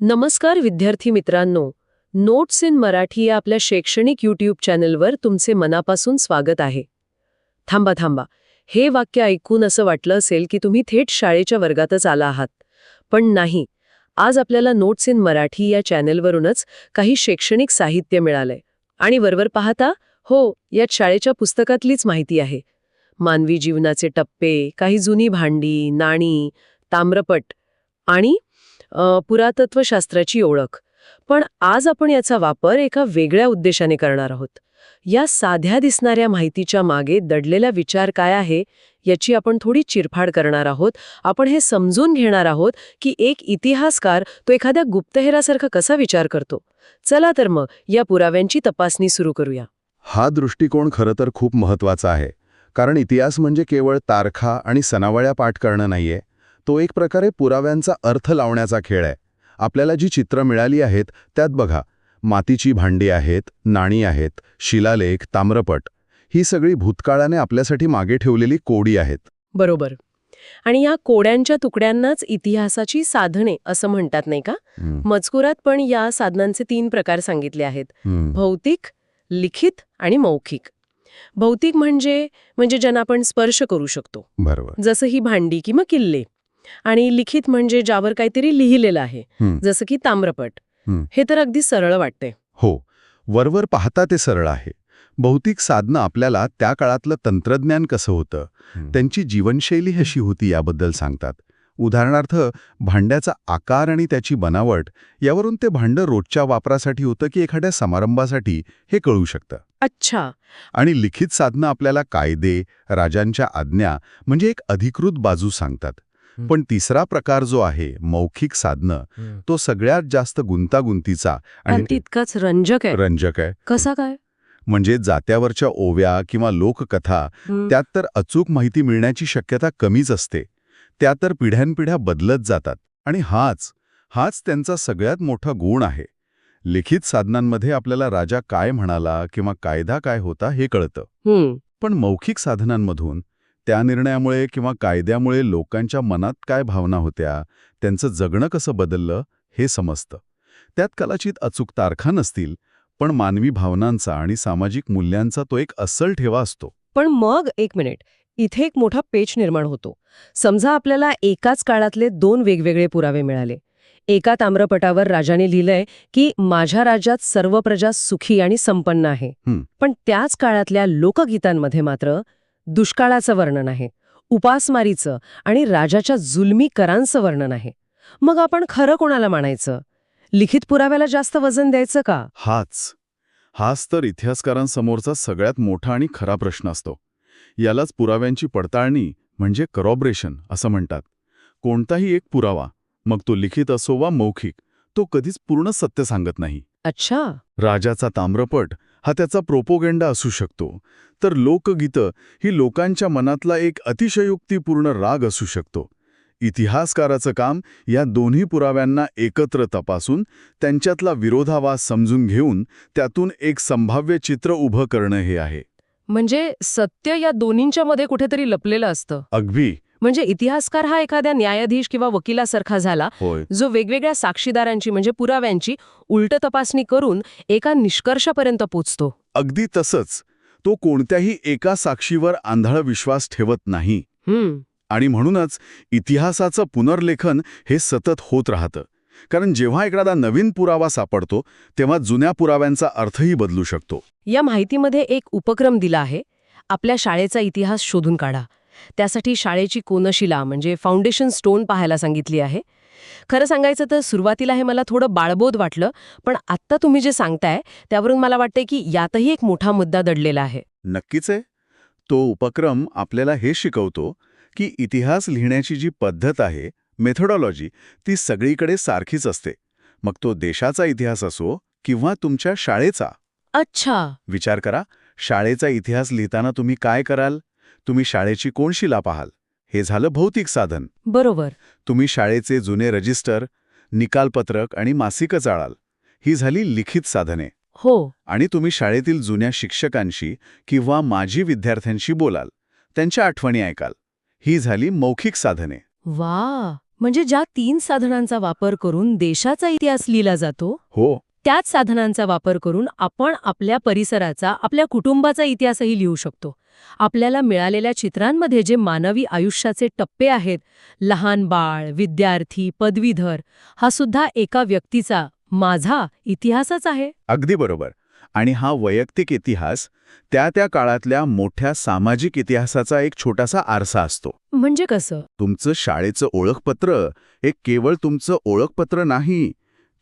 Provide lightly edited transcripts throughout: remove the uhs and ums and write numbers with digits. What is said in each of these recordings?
नमस्कार विद्यार्थी मित्रांनो. नोट्स इन मराठी या आपल्या शैक्षणिक यूट्यूब चॅनलवर तुमचे मनापासून स्वागत आहे. थांबा थांबा, हे वाक्य ऐकून असं वाटलं असेल की तुम्ही थेट शाळेच्या वर्गातच आला आहात. पण नाही. आज आपल्याला नोट्स इन मराठी या चॅनलवरूनच काही शैक्षणिक साहित्य मिळालंय. आणि वरवर पाहता, हो, यात शाळेच्या पुस्तकातलीच माहिती आहे. मानवी जीवनाचे टप्पे, काही जुनी भांडी, नाणी, ताम्रपट आणि पुरातत्वशास्त्राची ओळख. पण आज आपण याचा वापर एका वेगळ्या उद्देशाने करणार आहोत. या साध्या दिसणाऱ्या माहितीच्या मागे दडलेला विचार काय आहे याची आपण थोडी चिरफाड करणार आहोत. आपण हे समजून घेणार आहोत की एक इतिहासकार तो एखाद्या गुप्तहेरासारखा कसा विचार करतो. चला तर मग या पुराव्यांची तपासणी सुरू करूया. हा दृष्टिकोन खरं तर खूप महत्वाचा आहे, कारण इतिहास म्हणजे केवळ तारखा आणि सनावळ्या पाठ करणं नाहीये. तो एक प्रकारे पुराव्यांचा अर्थ लावण्याचा खेळ आहे. आपल्याला जी चित्रं मिळाली आहेत त्यात बघा, मातीची भांडी आहेत, नाणी आहेत, शिलालेख, ताम्रपट, ही सगळी भूतकाळाने आपल्यासाठी मागे ठेवलेली कोडी आहेत. बरोबर. आणि या कोड्यांच्या तुकड्यांनाच इतिहासाची साधने असं म्हणतात, नाही का? मजकुरात पण या साधनांचे 3 प्रकार सांगितले आहेत: भौतिक, लिखित आणि मौखिक. भौतिक म्हणजे ज्यांना आपण स्पर्श करू शकतो, बरोबर, जसं ही भांडी किंवा किल्ले. आणि लिखित म्हणजे ज्यावर काहीतरी लिहिलेलं आहे, जसं की ताम्रपट. हे तर अगदी सरळ वाटते. हो, वरवर पाहता ते सरळ आहे. भौतिक साधनं आपल्याला त्या काळातलं तंत्रज्ञान कसं होतं, त्यांची जीवनशैली कशी होती याबद्दल सांगतात. उदाहरणार्थ, भांड्याचा आकार आणि त्याची बनावट यावरून ते भांडं रोजच्या वापरासाठी होतं की एखाद्या समारंभासाठी हे कळू शकतं. अच्छा. आणि लिखित साधनं आपल्याला कायदे, राजांच्या आज्ञा म्हणजे एक अधिकृत बाजू सांगतात. पण तिसरा प्रकार जो आहे, मौखिक साधनं, तो सगळ्यात जास्त गुंतागुंतीचा आणि तितकाच रंजक आहे. कसा काय? म्हणजे जात्यावरच्या ओव्या किंवा लोककथा, त्यात तर अचूक माहिती मिळण्याची शक्यता कमीच असते. त्या तर पिढ्यानपिढ्या बदलत जातात. आणि हाच त्यांचा सगळ्यात मोठा गुण आहे. लिखित साधनांमध्ये आपल्याला राजा काय म्हणाला किंवा कायदा काय होता हे कळतं. पण मौखिक साधनांमधून त्या निर्णयामुळे किंवा कायद्यामुळे लोकांच्या मनात काय भावना होत्या, त्यांचं जगणं कसं बदललं हे समजतं. त्यात कदाचित अचूक तारखा नसतील, पण मानवी भावनांचा आणि सामाजिक मूल्यांचा तो एक अस्सल ठेवा असतो. पण मग एक मिनिट, इथे एक मोठा पेच निर्माण होतो. समजा आपल्याला एकाच काळातले 2 वेगवेगळे पुरावे मिळाले. एका ताम्रपटावर राजाने लिहिलंय की माझ्या राज्यात सर्व प्रजा सुखी आणि संपन्न आहे. पण त्याच काळातल्या लोकगीतांमध्ये मात्र दुष्काळाचं वर्णन आहे, उपासमारीचं आणि राजाच्या जुलमी करांचं वर्णन आहे. मग आपण खरं कोणाला मानायचं? लिखित पुराव्याला जास्त वजन द्यायचं का? हाच तर इतिहासकारांसमोरचा सगळ्यात मोठा आणि खरा प्रश्न असतो. यालाच पुराव्यांची पडताळणी म्हणजे करॉबरेशन असं म्हणतात. कोणताही एक पुरावा, मग तो लिखित असो वा मौखिक, तो कधीच पूर्ण सत्य सांगत नाही. अच्छा. राजाचा ताम्रपट हा त्याचा प्रोपोगेंडा असू शकतो, तर लोकगीतं ही लोकांच्या मनातला एक अतिशयोक्तीपूर्ण राग असू शकतो. इतिहासकाराचं काम या दोन्ही पुराव्यांना एकत्र तपासून त्यांच्यातला विरोधाभास समजून घेऊन त्यातून एक संभाव्य चित्र उभं करणं हे आहे. म्हणजे सत्य या दोन्हींच्या मध्ये कुठेतरी लपलेलं असतं. अगदी. म्हणजे इतिहासकार हा एखाद्या न्यायाधीश किंवा वकिलासारखा झाला, होय, जो वेगवेगळ्या साक्षीदारांची म्हणजे पुराव्यांची उलट तपासणी करून एका निष्कर्षापर्यंत पोचतो. अगदी तसंच. तो कोणत्याही एका साक्षीवर आंधळा विश्वास ठेवत नाही. आणि म्हणूनच इतिहासाचं पुनर्लेखन हे सतत होत राहतं. कारण जेव्हा एखादा नवीन पुरावा सापडतो, तेव्हा जुन्या पुराव्यांचा अर्थही बदलू शकतो. या माहितीमध्ये एक उपक्रम दिला आहे, आपल्या शाळेचा इतिहास शोधून काढा. त्यासाठी शाळेची कोनशिला म्हणजे फाउंडेशन स्टोन पाहायला सांगितली आहे. खरं सांगायचं तर सुरुवातीला हे मला थोडं बाळबोध वाटलं, पण आत्ता तुम्ही जे सांगताय त्यावरून मला वाटतंय की यातही एक मोठा मुद्दा दडलेला आहे. नक्कीच आहे. तो उपक्रम आपल्याला हे शिकवतो की इतिहास लिहिण्याची जी पद्धत आहे, मेथोडॉलॉजी, ती सगळीकडे सारखीच असते. मग तो देशाचा इतिहास असो किंवा तुमच्या शाळेचा. अच्छा. विचार करा, शाळेचा इतिहास लिहिताना तुम्ही काय कराल? तुम्ही शाळेची कोनशिला पाहाल. हे झालं भौतिक साधन. बरोबर. तुम्ही शाळेचे जुने रजिस्टर, निकालपत्रक आणि मासिकं चाळाल. ही झाली लिखित साधने. हो. आणि तुम्ही शाळेतील जुन्या शिक्षकांशी किंवा माजी विद्यार्थ्यांशी बोलाल, त्यांच्या आठवणी ऐकाल. ही झाली मौखिक साधने. वा. म्हणजे ज्या 3 साधनांचा वापर करून देशाचा इतिहास लिहिला जातो, हो, त्याच साधनांचा वापर करून आपण आपल्या परिसराचा, आपल्या कुटुंबाचा इतिहासही लिहू शकतो. आपल्याला मिळालेल्या चित्रांमध्ये जे मानवी आयुष्याचे टप्पे आहेत, लहान बाळ, विद्यार्थी, पदवीधर, हा सुद्धा एका व्यक्तीचा, माझा इतिहासच आहे. अगदी बरोबर. आणि हा वैयक्तिक इतिहास त्या काळातल्या मोठ्या सामाजिक इतिहासाचा एक छोटासा आरसा असतो. म्हणजे कसं? तुमचं शाळेचं ओळखपत्र हे केवळ तुमचं ओळखपत्र नाही.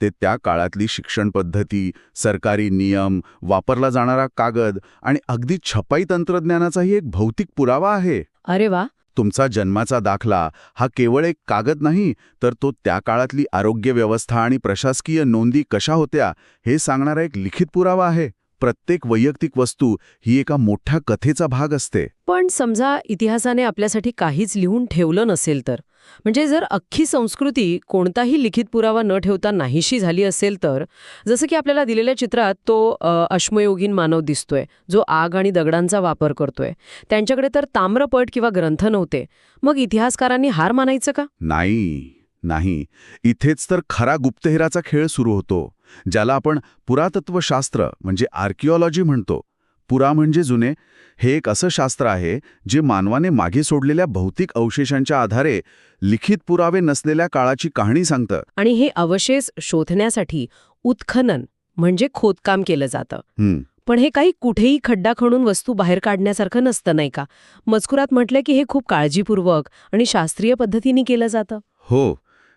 ते त्या काळातली शिक्षण पद्धती, सरकारी नियम, वापरला जाणारा कागद आणि अगदी छपाई तंत्रज्ञानाचाही एक भौतिक पुरावा आहे. अरे वा. तुमचा जन्माचा दाखला हा केवळ एक कागद नाही, तर तो त्या काळातली आरोग्य व्यवस्था आणि प्रशासकीय नोंदी कशा होत्या हे सांगणारा एक लिखित पुरावा आहे. प्रत्येक वैयक्तिक वस्तू ही एका मोठ्या कथेचा भाग असते. पण समजा इतिहासाने आपल्यासाठी काहीच लिहून ठेवलं नसेल तर, म्हणजे जर अख्खी संस्कृती कोणताही लिखित पुरावा न ठेवता नाहीशी झाली असेल तर, जसं की आपल्याला दिलेल्या चित्रात तो अश्मयुगीन मानव दिसतोय, जो आग आणि दगडांचा वापर करतोय. त्यांच्याकडे तर ताम्रपट किंवा ग्रंथ नव्हते. मग इतिहासकारांनी हार मानायचं का? नाही. इथेच तर खरा गुप्तहेराचा खेळ सुरू होतो, ज्याला आपण पुरातत्वशास्त्र म्हणजे आर्किओलॉजी म्हणतो. पुरा म्हणजे जुने. हे एक असं शास्त्र आहे जे मानवाने मागे सोडलेल्या भौतिक अवशेषांच्या आधारे लिखित पुरावे नसलेल्या काळाची कहाणी सांगतं. आणि हे अवशेष शोधण्यासाठी उत्खनन म्हणजे खोदकाम केलं जातं. पण हे काही कुठेही खड्डा खणून वस्तू बाहेर काढण्यासारखं नसतं, नाही का? मजकुरात म्हटलं की हे खूप काळजीपूर्वक आणि शास्त्रीय पद्धतीने केलं जातं. हो,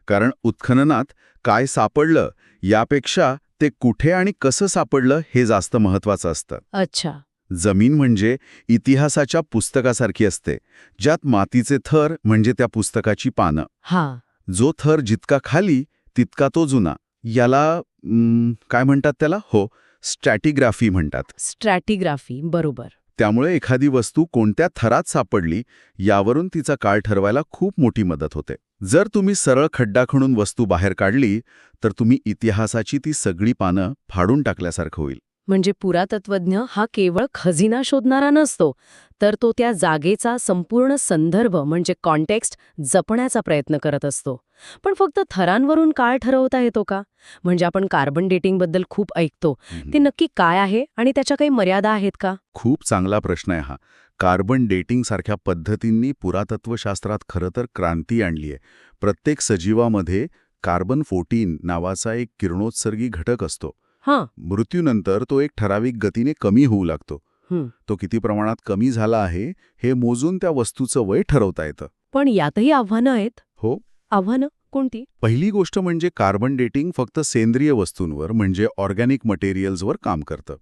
कारण उत्खननात काय सापडलं यापेक्षा ते कुठे आणि कसं सापडलं हे जास्त महत्वाचं असतं. अच्छा. जमीन म्हणजे इतिहासाच्या पुस्तकासारखी असते, ज्यात मातीचे थर म्हणजे त्या पुस्तकाची पानं. हा. जो थर जितका खाली तितका तो जुना. याला काय म्हणतात त्याला? हो, स्ट्रॅटिग्राफी म्हणतात. स्ट्रॅटिग्राफी, बरोबर. त्यामुळे एखादी वस्तू कोणत्या थरात सापडली यावरून तिचा काळ ठरवायला खूप मोठी मदत होते. जर तुम्ही सरळ खड्डा खणून वस्तू बाहेर काढली तर तुम्ही इतिहासाची ती सगळी पानं फाडून टाकल्यासारखं होईल. म्हणजे पुरातत्वज्ञ हा केवळ खजिना शोधणारा नसतो, तर तो त्या जागेचा संपूर्ण संदर्भ म्हणजे कॉन्टेक्स्ट जपण्याचा प्रयत्न करत असतो. पण फक्त थरांवरून काळ ठरवता येतो का? म्हणजे आपण कार्बन डेटिंगबद्दल खूप ऐकतो. ते नक्की काय आहे आणि त्याच्या काही मर्यादा आहेत का? खूप चांगला प्रश्न आहे हा. कार्बन डेटिंग सारख्या पद्धतींनी पुरातत्वशास्त्रात खरं तर क्रांती आणली आहे. प्रत्येक सजीवामध्ये कार्बन 14 नावाचा एक किरणोत्सर्गी घटक असतो. हां. मृत्यूनंतर तो एक ठराविक गतीने कमी होऊ लागतो. तो किती प्रमाणात कमी झाला आहे हे मोजून त्या वस्तूचं वय ठरवता येतं. पण यातही आव्हानं आहेत. हो. आव्हानं कोणती? पहिली गोष्ट म्हणजे कार्बन डेटिंग फक्त सेंद्रिय वस्तूंवर म्हणजे ऑर्गॅनिक मटेरियल्सवर काम करतं,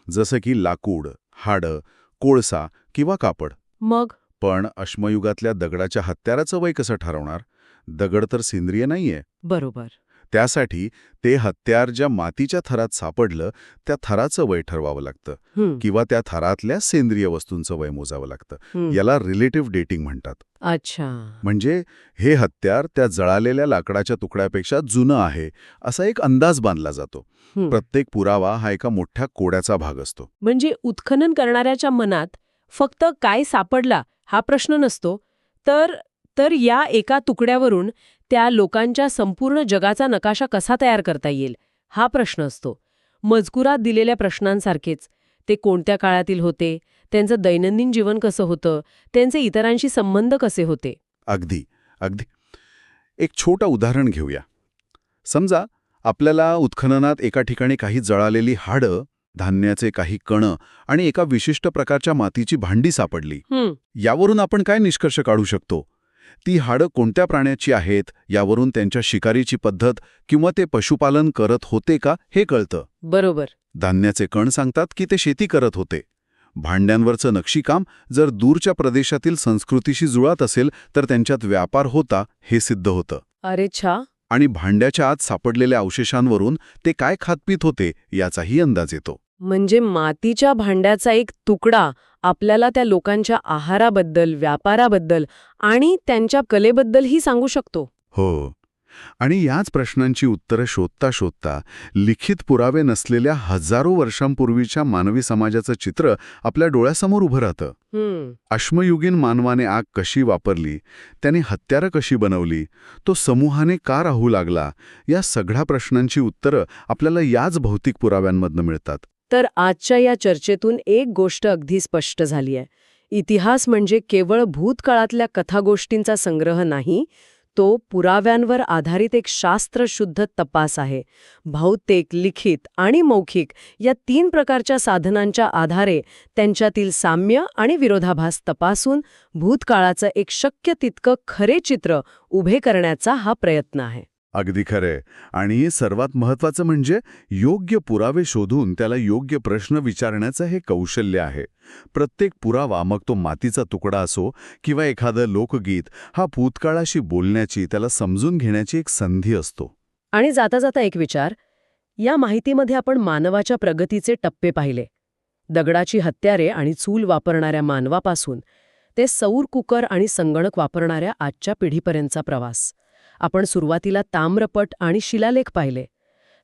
जसं की लाकूड, हाडं, कोळसा किंवा कापड. मग पण अश्मयुगातल्या दगडाच्या हत्याराचं वय कसं ठरवणार? दगड तर सेंद्रिय नाहीये. बरोबर. त्यासाठी ते हत्यार ज्या मातीच्या थरात सापडलं त्या थराचं वय ठरवावं लागतं किंवा त्या थरातल्या सेंद्रिय वस्तूंचं वय मोजावं लागतं. याला रिलेटिव्ह डेटिंग म्हणतात. अच्छा. म्हणजे हे हत्यार त्या जळालेल्या लाकडाच्या तुकड्यापेक्षा जुनं आहे असा एक अंदाज बांधला जातो. प्रत्येक पुरावा हा एका मोठ्या कोड्याचा भाग असतो. म्हणजे उत्खनन करणाऱ्याच्या मनात फक्त काय सापडला हा प्रश्न नसतो, तर या एका तुकड्यावरून त्या लोकांच्या संपूर्ण जगाचा नकाशा कसा तयार करता येईल हा प्रश्न असतो. मजकुरात दिलेल्या प्रश्नांसारखेच ते कोणत्या काळातील होते, त्यांचं दैनंदिन जीवन कसं होतं, त्यांचे इतरांशी संबंध कसे होते. अगदी. एक छोटं उदाहरण घेऊया. समजा आपल्याला उत्खननात एका ठिकाणी काही जळालेली हाडं, धान्याचे काही कणं आणि एका विशिष्ट प्रकारच्या मातीची भांडी सापडली. यावरून आपण काय निष्कर्ष काढू शकतो? ती हाडं कोणत्या प्राण्याची आहेत यावरून त्यांच्या शिकारीची पद्धत किंवा ते पशुपालन करत होते का हे कळतं. बरोबर. धान्याचे कण सांगतात की ते शेती करत होते. भांड्यांवरचं नक्षीकाम जर दूरच्या प्रदेशातील संस्कृतीशी जुळत असेल तर त्यांच्यात व्यापार होता हे सिद्ध होतं. अरे छा. आणि भांड्याच्या आत सापडलेल्या अवशेषांवरून ते काय खातपीत होते याचाही अंदाज येतो. म्हणजे मातीच्या भांड्याचा एक तुकडा आपल्याला त्या लोकांच्या आहाराबद्दल, व्यापाराबद्दल आणि त्यांच्या कलेबद्दलही सांगू शकतो. हो. आणि याच प्रश्नांची उत्तरं शोधता शोधता लिखित पुरावे नसलेल्या हजारो वर्षांपूर्वीच्या मानवी समाजाचं चित्र आपल्या डोळ्यासमोर उभं राहतं. अश्मयुगीन मानवाने आग कशी वापरली, त्याने हत्यारं कशी बनवली, तो समूहाने का राहू लागला, या सगळ्या प्रश्नांची उत्तरं आपल्याला याच भौतिक पुराव्यांमधनं मिळतात. तर आजच्या या चर्चेतून एक गोष्ट अगदी स्पष्ट झाली आहे. इतिहास म्हणजे केवळ भूतकाळातल्या कथागोष्टींचा संग्रह नाही, तो पुराव्यांवर आधारित एक शास्त्रशुद्ध तपास आहे. भौतिक, लिखित आणि मौखिक या 3 प्रकारच्या साधनांच्या आधारे त्यांच्यातील साम्य आणि विरोधाभास तपासून भूतकाळाचं एक शक्य तितकं खरे चित्र उभे करण्याचा हा प्रयत्न आहे. अगदी खरे. आणि सर्वात महत्वाचं म्हणजे योग्य पुरावे शोधून त्याला योग्य प्रश्न विचारण्याचं हे कौशल्य आहे. प्रत्येक पुरावा, मग तो मातीचा तुकडा असो किंवा एखादं लोकगीत, हा भूतकाळाशी बोलण्याची, त्याला समजून घेण्याची एक संधी असतो. आणि जाता जाता एक विचार, या माहितीमध्ये आपण मानवाच्या प्रगतीचे टप्पे पाहिले. दगडाची हत्यारे आणि चूल वापरणाऱ्या मानवापासून ते सौर कुकर आणि संगणक वापरणाऱ्या आजच्या पिढीपर्यंतचा प्रवास. आपण सुरुवातीला ताम्रपट आणि शिलालेख पाहिले.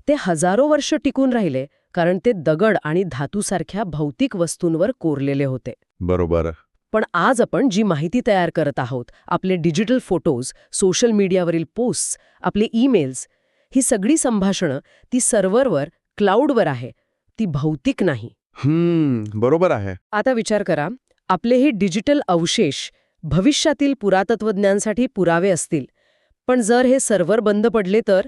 ते हजारो वर्ष टिकून राहिले कारण ते दगड आणि धातूसारख्या भौतिक वस्तूंवर कोरलेले होते. बरोबर. पण आज आपण जी माहिती तयार करत आहोत, आपले डिजिटल फोटोज, सोशल मीडियावरील पोस्ट्स, आपले ईमेल्स, ही सगळी संभाषणं ती सर्व्हरवर, क्लाउडवर आहे. ती भौतिक नाही. बरोबर आहे. आता विचार करा, आपले हे डिजिटल अवशेष भविष्यातील पुरातत्वज्ञांसाठी पुरावे असतील. पण जर हे सर्व्हर बंद पडले तर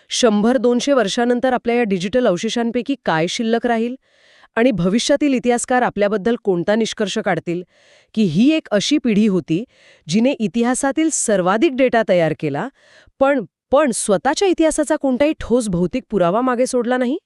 100-200 वर्षानंतर आपल्या या डिजिटल अवशेषांपैकी काय शिल्लक राहील? आणि भविष्यातील इतिहासकार आपल्याबद्दल कोणता निष्कर्ष काढतील? की ही एक अशी पिढी होती जिने इतिहासातील सर्वाधिक डेटा तयार केला, पण स्वतःच्या इतिहासाचा कोणताही ठोस भौतिक पुरावा मागे सोडला नाही?